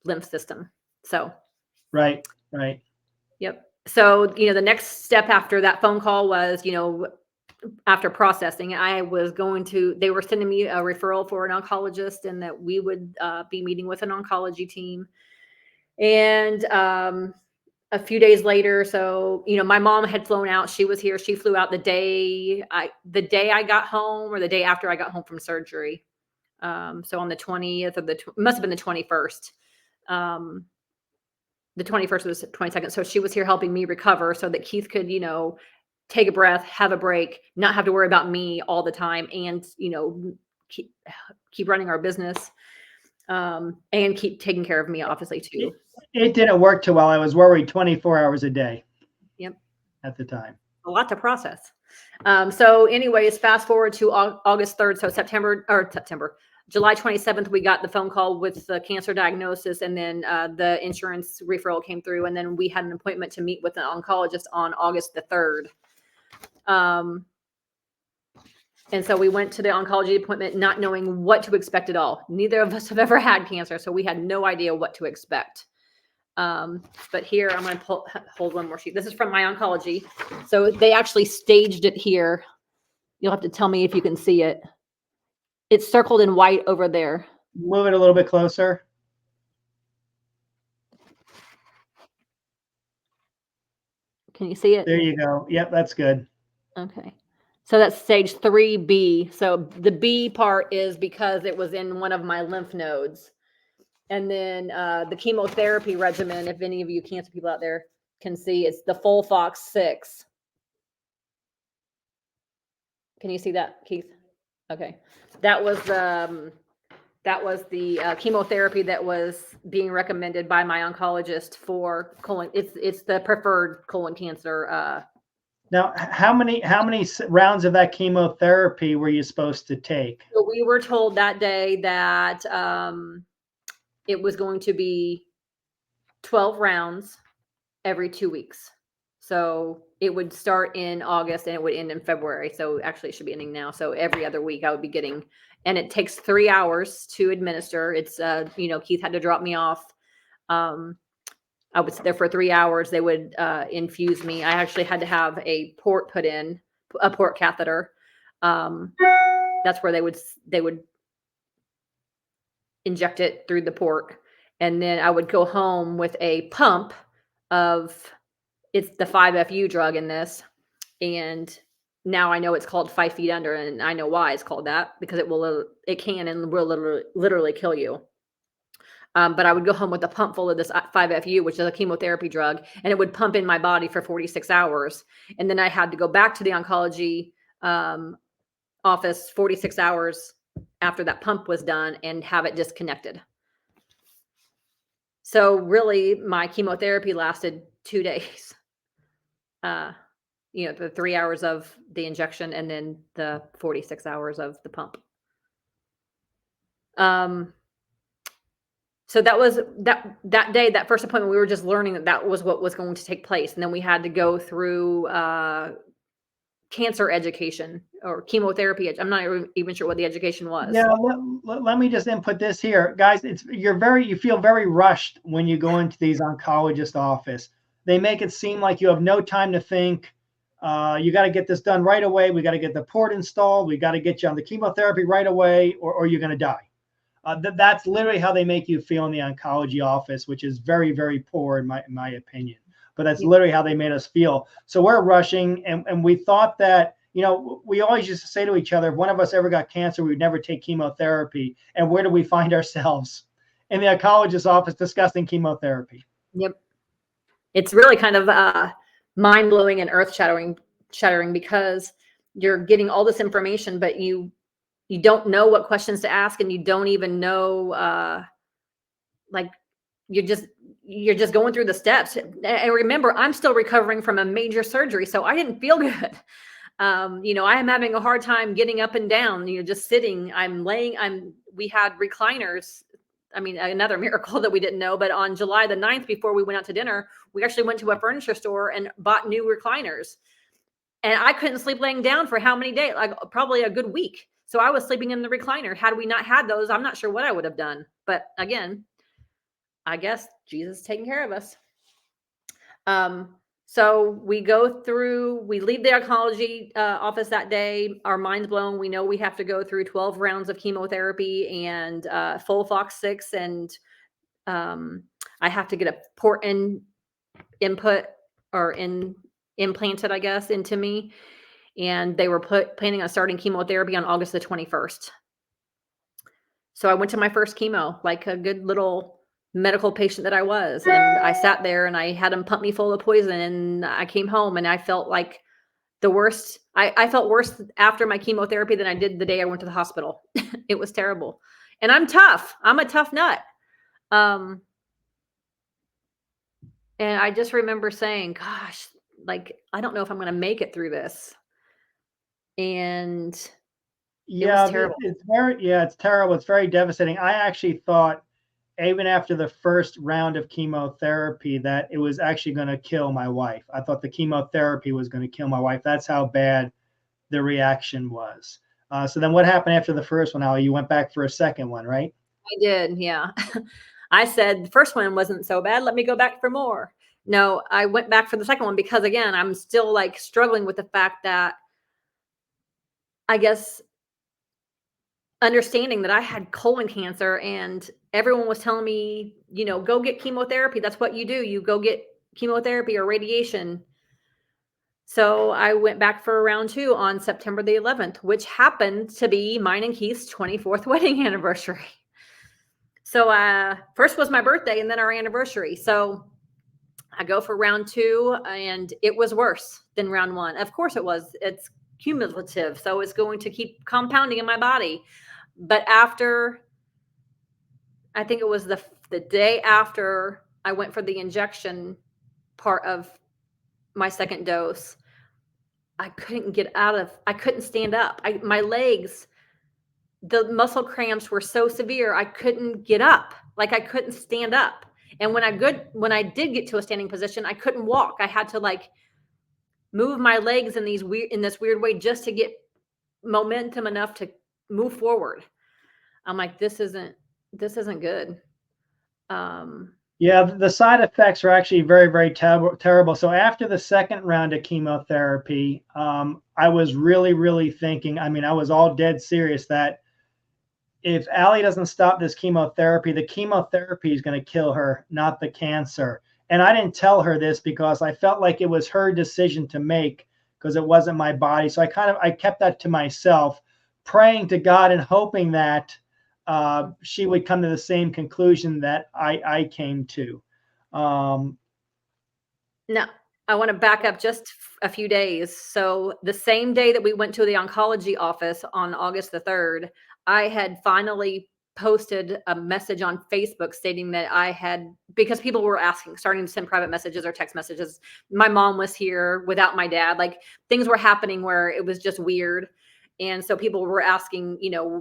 lymph system? So. Right. Yep. So, the next step after that phone call was, after processing, they were sending me a referral for an oncologist, and that we would be meeting with an oncology team. And a few days later, so, my mom had flown out. She was here. She flew out the day I got home, or the day after I got home from surgery. So on the 20th must have been the 21st. The 21st was the 22nd. So she was here helping me recover so that Keith could, take a breath, have a break, not have to worry about me all the time, and, keep running our business, and keep taking care of me, obviously, too. It didn't work too well. I was worried 24 hours a day. Yep. At the time. A lot to process. So anyways, fast forward to August 3rd. So July 27th, we got the phone call with the cancer diagnosis, and then the insurance referral came through, and then we had an appointment to meet with an oncologist on August the 3rd. And so we went to the oncology appointment not knowing what to expect at all. Neither of us have ever had cancer, so we had no idea what to expect. But here, I'm going to hold one more sheet. This is from my oncology. So they actually staged it here. You'll have to tell me if you can see it. It's circled in white over there. Move it a little bit closer. Can you see it? There you go. Yep, that's good. Okay. So that's stage 3B. So the B part is because it was in one of my lymph nodes. And then the chemotherapy regimen, if any of you cancer people out there can see, it's the FOLFOX 6. Can you see that, Keith? Okay. That was the chemotherapy that was being recommended by my oncologist for colon. It's the preferred colon cancer. Now, how many rounds of that chemotherapy were you supposed to take? So we were told that day that it was going to be 12 rounds every 2 weeks. So it would start in August and it would end in February. So actually it should be ending now. So every other week I would be getting, and it takes 3 hours to administer. It's, Keith had to drop me off. I would sit there for 3 hours. They would infuse me. I actually had to have a port put in, a port catheter. That's where they would inject it through the port. And then I would go home with a pump of, it's the 5-FU drug in this. And now I know it's called 5 feet under, and I know why it's called that, because it can and will literally kill you. But I would go home with a pump full of this 5-FU, which is a chemotherapy drug, and it would pump in my body for 46 hours. And then I had to go back to the oncology office 46 hours after that pump was done and have it disconnected. So really, my chemotherapy lasted 2 days. The 3 hours of the injection and then the 46 hours of the pump. So that was that day, that first appointment, we were just learning that was what was going to take place. And then we had to go through cancer education or chemotherapy. I'm not even sure what the education was. Yeah, let me just input this here, guys. You feel very rushed when you go into these oncologist office. They make it seem like you have no time to think. You got to get this done right away. We got to get the port installed. We got to get you on the chemotherapy right away, or you're going to die. That's literally how they make you feel in the oncology office, which is very, very poor in my opinion. But that's literally how they made us feel. So we're rushing, and we thought that, we always used to say to each other, if one of us ever got cancer, we would never take chemotherapy. And where do we find ourselves? In the oncologist's office discussing chemotherapy. Yep. It's really kind of mind-blowing and earth-shattering because you're getting all this information, but you don't know what questions to ask, and you don't even know, you're just going through the steps. And remember, I'm still recovering from a major surgery, so I didn't feel good. I am having a hard time getting up and down, just sitting. We had recliners. I mean, another miracle that we didn't know, but on July the 9th, before we went out to dinner, we actually went to a furniture store and bought new recliners. And I couldn't sleep laying down for how many days? Like probably a good week. So I was sleeping in the recliner. Had we not had those, I'm not sure what I would have done. But again, I guess Jesus is taking care of us. So we leave the oncology office that day. Our mind's blown. We know we have to go through 12 rounds of chemotherapy and FOLFOX6. And I have to get a port input or implanted, I guess, into me. And they were planning on starting chemotherapy on August the 21st. So I went to my first chemo, like a good little medical patient that I was. And I sat there and I had them pump me full of poison. And I came home and I felt like the worst. I felt worse after my chemotherapy than I did the day I went to the hospital. It was terrible. And I'm tough. I'm a tough nut. And I just remember saying, gosh, I don't know if I'm going to make it through this. And it was terrible. It's terrible. It's very devastating. I actually thought, even after the first round of chemotherapy, that it was actually going to kill my wife. I thought the chemotherapy was going to kill my wife. That's how bad the reaction was. So then what happened after the first one, Allie? You went back for a second one, right? I did, yeah. I said the first one wasn't so bad. Let me go back for more. No, I went back for the second one because, again, I'm still struggling with the fact that, I guess, understanding that I had colon cancer and everyone was telling me, go get chemotherapy. That's what you do. You go get chemotherapy or radiation. So I went back for round 2 on September the 11th, which happened to be mine and Keith's 24th wedding anniversary. So first was my birthday and then our anniversary. So I go for round 2 and it was worse than round 1. Of course it was. It's cumulative. So it's going to keep compounding in my body. But after, I think it was the day after I went for the injection part of my second dose, I couldn't stand up. My legs, the muscle cramps were so severe, I couldn't get up. I couldn't stand up. And when I did get to a standing position, I couldn't walk. I had to move my legs in this weird way just to get momentum enough to move forward. I'm like, this isn't good. Yeah, the side effects are actually very, very terrible. So after the second round of chemotherapy, I was really, really thinking, I mean, I was all dead serious that if Allie doesn't stop this chemotherapy, the chemotherapy is going to kill her, not the cancer. And I didn't tell her this because I felt like it was her decision to make because it wasn't my body. So I kept that to myself, praying to God and hoping that she would come to the same conclusion that I came to. Um, No, I want to back up just a few days. So the same day that we went to the oncology office on August the 3rd, I had finally posted a message on Facebook stating that I had, because people were asking, starting to send private messages or text messages. My mom was here without my dad. Like things were happening where it was just weird. And so people were asking,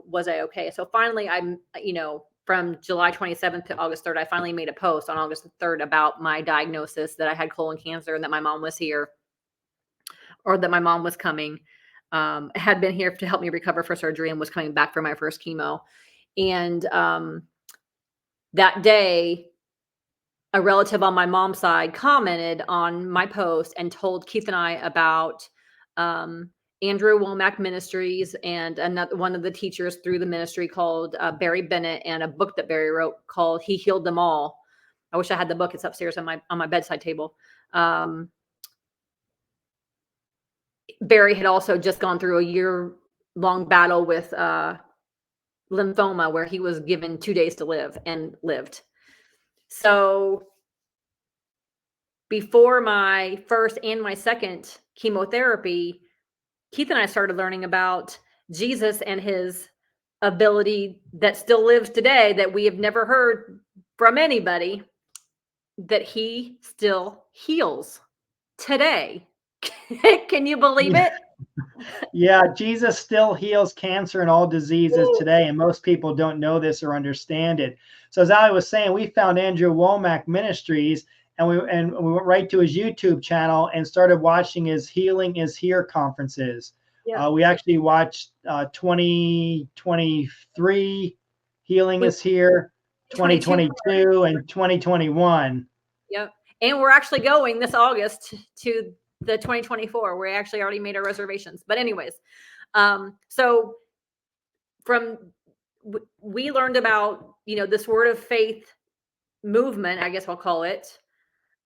was I okay? So finally I'm, from July 27th to August 3rd, I finally made a post on August 3rd about my diagnosis, that I had colon cancer and that my mom was here, or that my mom was coming, had been here to help me recover for surgery and was coming back for my first chemo. And that day, a relative on my mom's side commented on my post and told Keith and I about Andrew Womack Ministries and another one of the teachers through the ministry called Barry Bennett, and a book that Barry wrote called "He Healed Them All." I wish I had the book; it's upstairs on my bedside table. Barry had also just gone through a year-long battle with lymphoma, where he was given 2 days to live and lived. So before my first and my second chemotherapy, Keith and I started learning about Jesus and his ability that still lives today, that we have never heard from anybody, that he still heals today. Can you believe yeah, it? yeah, Jesus still heals cancer and all diseases today, and most people don't know this or understand it. So as Ali was saying, we found Andrew Womack Ministries, and we went right to his YouTube channel and started watching his Healing is Here conferences. Yeah. We actually watched 2023 Healing is Here, 2022, and 2021. Yep. And we're actually going this August to the 2024. We actually already made our reservations. But anyways, so we learned about, this word of faith movement, I guess I'll call it,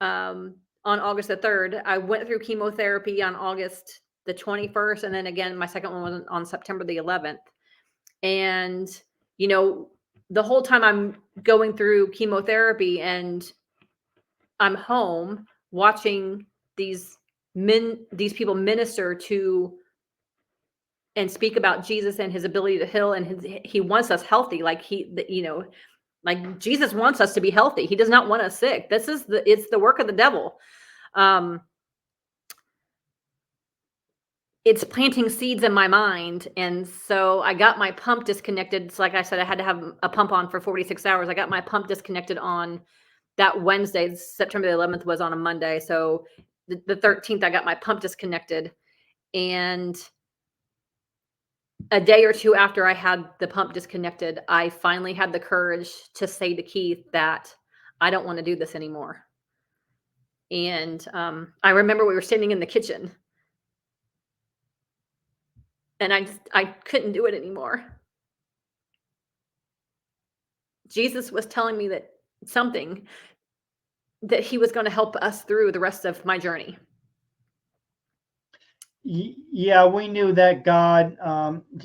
on August the 3rd. I went through chemotherapy on August the 21st. And then again, my second one was on September the 11th. And, the whole time I'm going through chemotherapy and I'm home watching these people minister to and speak about Jesus and his ability to heal, and he wants us healthy. Like like Jesus wants us to be healthy. He does not want us sick. It's the work of the devil. It's planting seeds in my mind. And so I got my pump disconnected. So like I said, I had to have a pump on for 46 hours. I got my pump disconnected on that Wednesday. September the 11th was on a Monday. So the 13th, I got my pump disconnected. And a day or two after I had the pump disconnected, I finally had the courage to say to Keith that I don't want to do this anymore. And I remember we were standing in the kitchen, and I couldn't do it anymore. Jesus was telling me that he was going to help us through the rest of my journey. Yeah, we knew that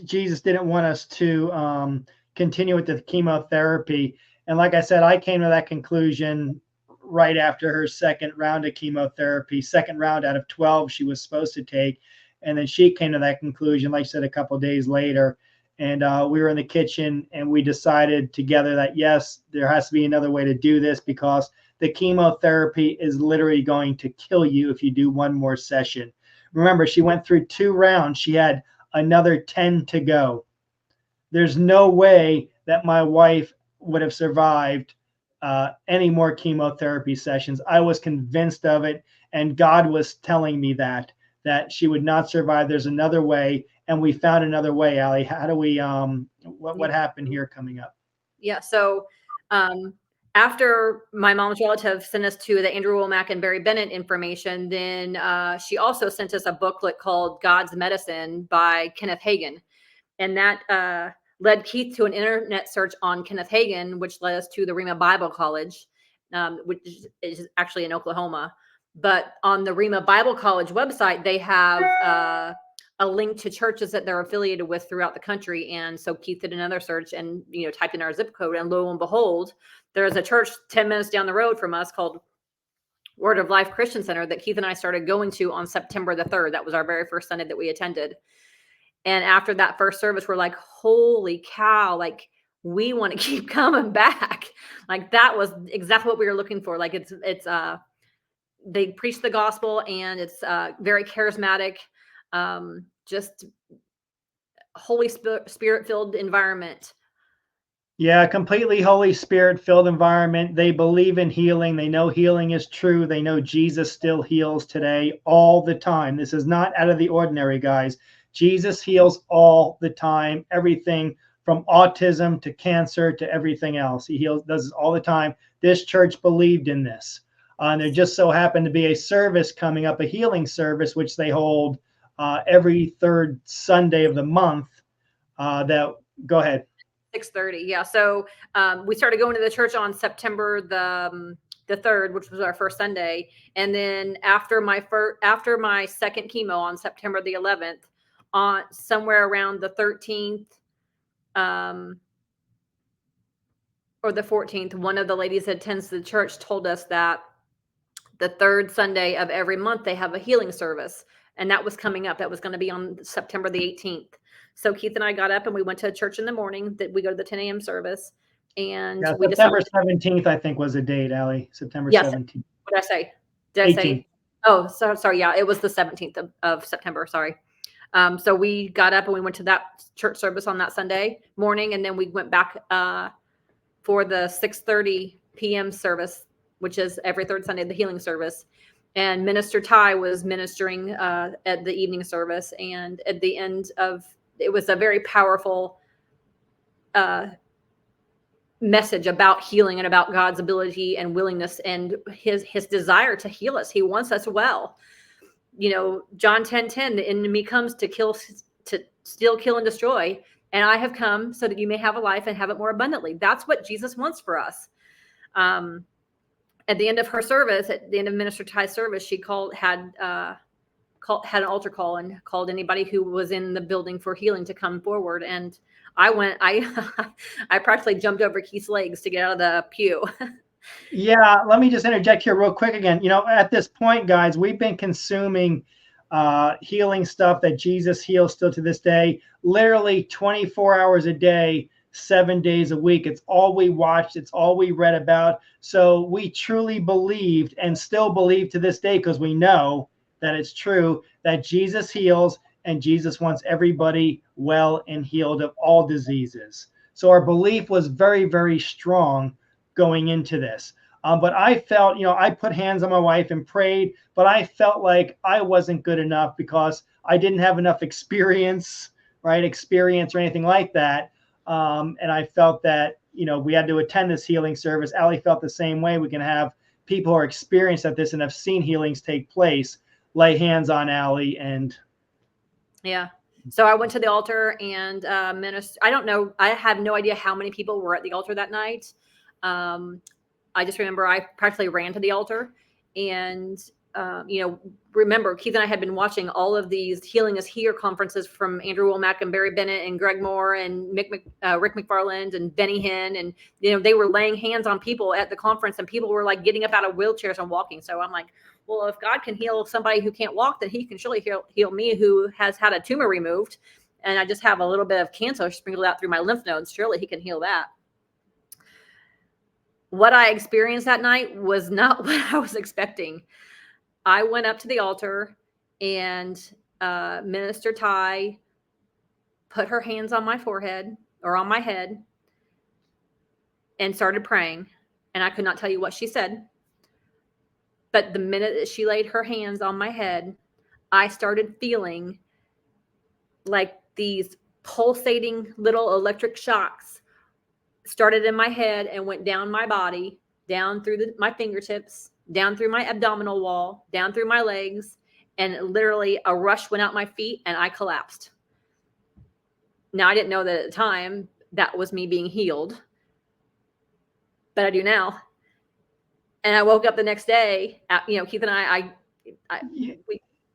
Jesus didn't want us to continue with the chemotherapy. And like I said, I came to that conclusion right after her second round of chemotherapy, second round out of 12 she was supposed to take. And then she came to that conclusion, like I said, a couple of days later. And we were in the kitchen and we decided together that, yes, there has to be another way to do this, because the chemotherapy is literally going to kill you if you do one more session. Remember, she went through 2 rounds. She had another 10 to go. There's no way that my wife would have survived any more chemotherapy sessions. I was convinced of it, and God was telling me that she would not survive. There's another way, and we found another way. Allie, how do we? What happened here coming up? Yeah. So After my mom's relative sent us to the Andrew Womack and Barry Bennett information, then she also sent us a booklet called God's Medicine by Kenneth Hagin. And that led Keith to an internet search on Kenneth Hagin, which led us to the Rhema Bible College, which is actually in Oklahoma. But on the Rhema Bible College website, they have a link to churches that they're affiliated with throughout the country. And so Keith did another search and, typed in our zip code, and lo and behold, there's a church 10 minutes down the road from us called Word of Life Christian Center that Keith and I started going to on September the 3rd. That was our very first Sunday that we attended. And after that first service, we're like, holy cow, like we want to keep coming back. Like that was exactly what we were looking for. Like they preach the gospel, and it's very charismatic, just Holy Spirit filled environment. Yeah, completely Holy Spirit filled environment. They believe in healing. They know healing is true. They know Jesus still heals today all the time. This is not out of the ordinary, guys. Jesus heals all the time, everything from autism to cancer to everything else. He does this all the time. This church believed in this. And there just so happened to be a service coming up, a healing service, which they hold every third Sunday of the month. Go ahead. 6:30. Yeah. So we started going to the church on September the 3rd, which was our first Sunday. And then after my second chemo on September the 11th, on somewhere around the 13th or the 14th, one of the ladies that attends the church told us that the third Sunday of every month they have a healing service, and that was coming up. That was going to be on September the 18th. So Keith and I got up and we went to church in the morning. That we go to the 10 a.m. service, and we September 17th, I think, was the date, Allie. September 17th. What did I say? Did 18th. I say? Oh, sorry. Yeah, it was the 17th of September. Sorry. So we got up and we went to that church service on that Sunday morning, and then we went back for the 6:30 p.m. service, which is every third Sunday, the healing service. And Minister Ty was ministering at the evening service, and at the end of it was a very powerful message about healing and about God's ability and willingness and his desire to heal us. He wants us well. John 10:10, the enemy comes to steal, kill, and destroy. And I have come so that you may have a life and have it more abundantly. That's what Jesus wants for us. At the end of her service, at the end of Minister Ty's service, she had an altar call and called anybody who was in the building for healing to come forward. And I practically jumped over Keith's legs to get out of the pew. Yeah, let me just interject here real quick again. At this point, guys, we've been consuming healing stuff that Jesus heals still to this day, literally 24 hours a day, 7 days a week. It's all we watched. It's all we read about. So we truly believed and still believe to this day, because we know that it's true, that Jesus heals and Jesus wants everybody well and healed of all diseases. So our belief was very, very strong going into this. But I felt, I put hands on my wife and prayed, but I felt like I wasn't good enough because I didn't have enough experience or anything like that. And I felt that, we had to attend this healing service. Allie felt the same way. We can have people who are experienced at this and have seen healings take place, lay hands on Allie. And yeah. So I went to the altar and ministered. I don't know. I have no idea how many people were at the altar that night. I just remember I practically ran to the altar, and remember Keith and I had been watching all of these Healing Is Here conferences from Andrew Womack and Barry Bennett and Greg Moore and Rick McFarland and Benny Hinn, and they were laying hands on people at the conference, and people were like getting up out of wheelchairs and walking. So I'm like, well, if God can heal somebody who can't walk, then he can surely heal me, who has had a tumor removed, and I just have a little bit of cancer sprinkled out through my lymph nodes. Surely he can heal that. What I experienced that night was not what I was expecting. I went up to the altar, and Minister Ty put her hands on my forehead or on my head and started praying. And I could not tell you what she said. But the minute that she laid her hands on my head, I started feeling like these pulsating little electric shocks started in my head and went down my body, down through my fingertips, down through my abdominal wall, down through my legs, and literally a rush went out my feet and I collapsed. Now, I didn't know that at the time that was me being healed, but I do now. And I woke up the next day, Keith and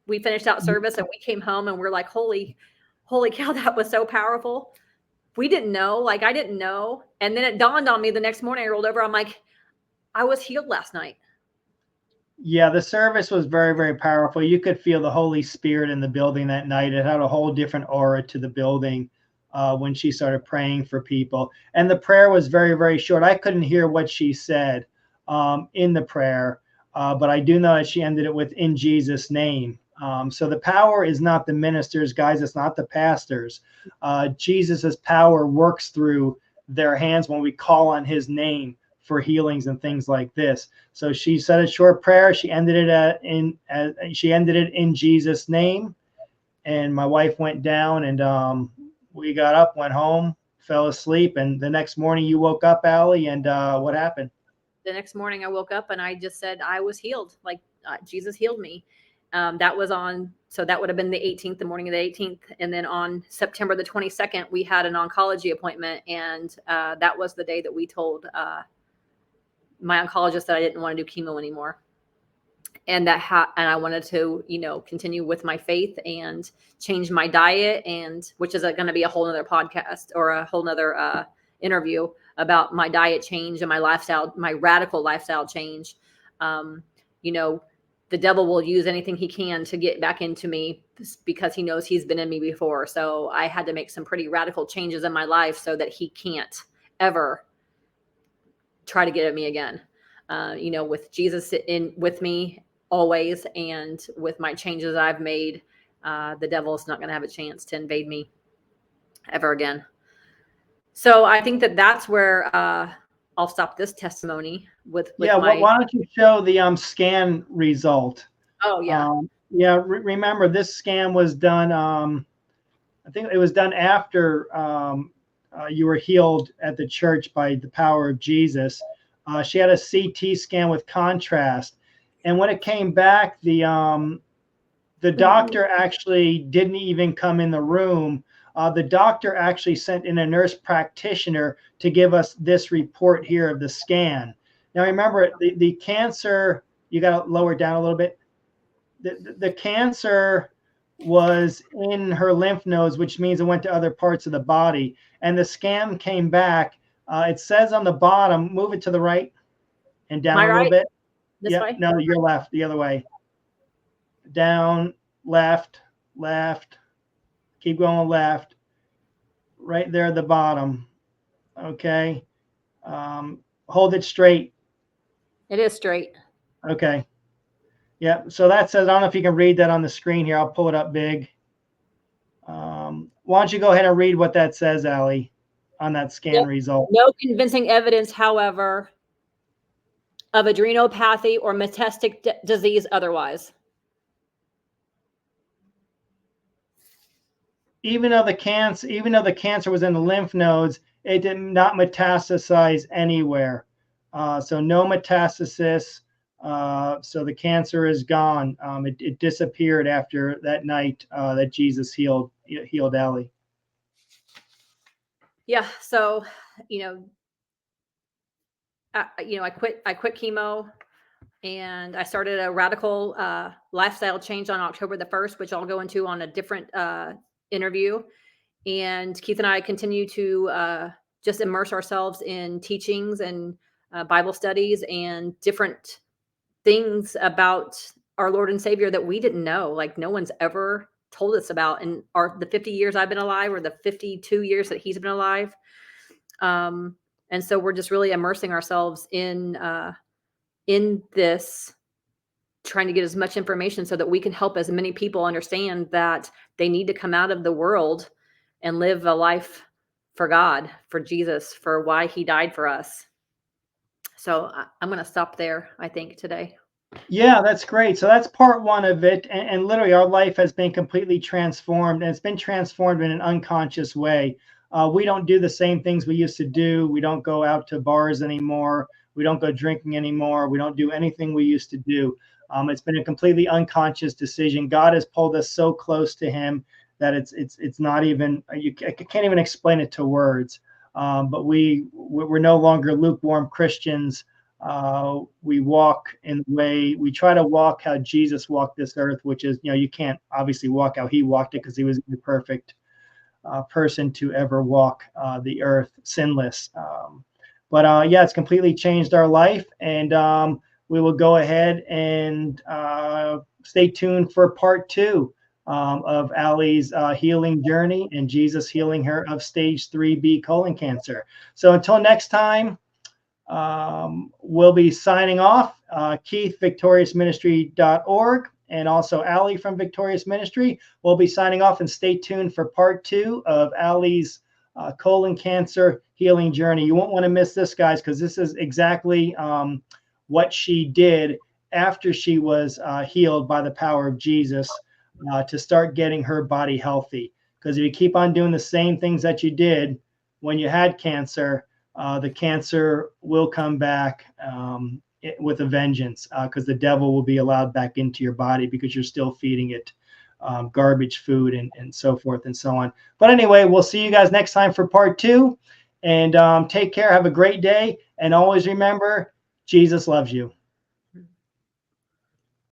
we finished out service and we came home and we're like, holy cow, that was so powerful. We didn't know, like I didn't know. And then it dawned on me the next morning, I rolled over, I'm like, I was healed last night. Yeah, the service was very, very powerful. You could feel the Holy Spirit in the building that night. It had a whole different aura to the building when she started praying for people. And the prayer was very, very short. I couldn't hear what she said in the prayer, but I do know that she ended it with "in Jesus' name." So the power is not the ministers, guys. It's not the pastors. Jesus's power works through their hands when we call on his name for healings and things like this. So she said a short prayer. She ended it in Jesus' name. And my wife went down and we got up, went home, fell asleep. And the next morning you woke up, Allie, and what happened? The next morning I woke up and I just said I was healed. Like Jesus healed me. That was so that would have been the 18th, the morning of the 18th. And then on September the 22nd, we had an oncology appointment. And that was the day that we told my oncologist that I didn't want to do chemo anymore. And and I wanted to, continue with my faith and change my diet, and which is going to be a whole nother podcast or a whole nother interview about my diet change and my lifestyle, my radical lifestyle change. The devil will use anything he can to get back into me because he knows he's been in me before. So I had to make some pretty radical changes in my life so that he can't ever try to get at me again. With Jesus with me always, and with my changes I've made, the devil's not going to have a chance to invade me ever again. So I think that's where I'll stop this testimony with yeah. Why don't you show the scan result? Oh yeah. Remember, this scan was done. I think it was done after you were healed at the church by the power of Jesus. She had a CT scan with contrast, and when it came back, the doctor actually didn't even come in the room. The doctor actually sent in a nurse practitioner to give us this report here of the scan. Now, remember, the cancer, you got to lower it down a little bit. The cancer was in her lymph nodes, which means it went to other parts of the body. And the scan came back. It says on the bottom, move it to the right and down a little bit. This way? No, you're left, the other way. Down, left, left. Keep going left. Right there at the bottom. Okay. Hold it straight. It is straight. Okay. Yeah. So that says, I don't know if you can read that on the screen here. I'll pull it up big. Why don't you go ahead and read what that says, Allie, on that scan result? No convincing evidence, however, of adrenopathy or metastatic disease otherwise. Even though the cancer was in the lymph nodes, it did not metastasize anywhere. So no metastasis. So the cancer is gone. It disappeared after that night that Jesus healed Ellie. Yeah. So, I quit chemo, and I started a radical lifestyle change on October the 1st, which I'll go into on a different interview. And Keith and I continue to just immerse ourselves in teachings and Bible studies and different things about our Lord and Savior that we didn't know. Like no one's ever told us about in the 50 years I've been alive, or the 52 years that he's been alive. And so we're just really immersing ourselves in this, trying to get as much information so that we can help as many people understand that they need to come out of the world and live a life for God, for Jesus, for why he died for us. So I'm going to stop there, I think, today. Yeah, that's great. So that's part one of it. And literally our life has been completely transformed, and it's been transformed in an unconscious way. We don't do the same things we used to do. We don't go out to bars anymore. We don't go drinking anymore. We don't do anything we used to do. It's been a completely unconscious decision. God has pulled us so close to Him that it's not even, I can't even explain it to words. But we're no longer lukewarm Christians. We walk in the way, we try to walk how Jesus walked this earth, which is, you can't obviously walk how He walked it because He was the perfect person to ever walk the earth sinless. But yeah, it's completely changed our life, and we will go ahead and stay tuned for part 2 of Allie's healing journey and Jesus healing her of stage 3B colon cancer. So until next time, we'll be signing off. Keith, victoriousministry.org, and also Allie from Victorious Ministry. We'll be signing off, and stay tuned for part 2 of Allie's colon cancer healing journey. You won't want to miss this, guys, because this is exactly what she did after she was healed by the power of Jesus to start getting her body healthy. Because if you keep on doing the same things that you did when you had cancer, the cancer will come back with a vengeance, because the devil will be allowed back into your body because you're still feeding it garbage food and so forth and so on. But anyway, we'll see you guys next time for part 2. And take care. Have a great day. And always remember, Jesus loves you.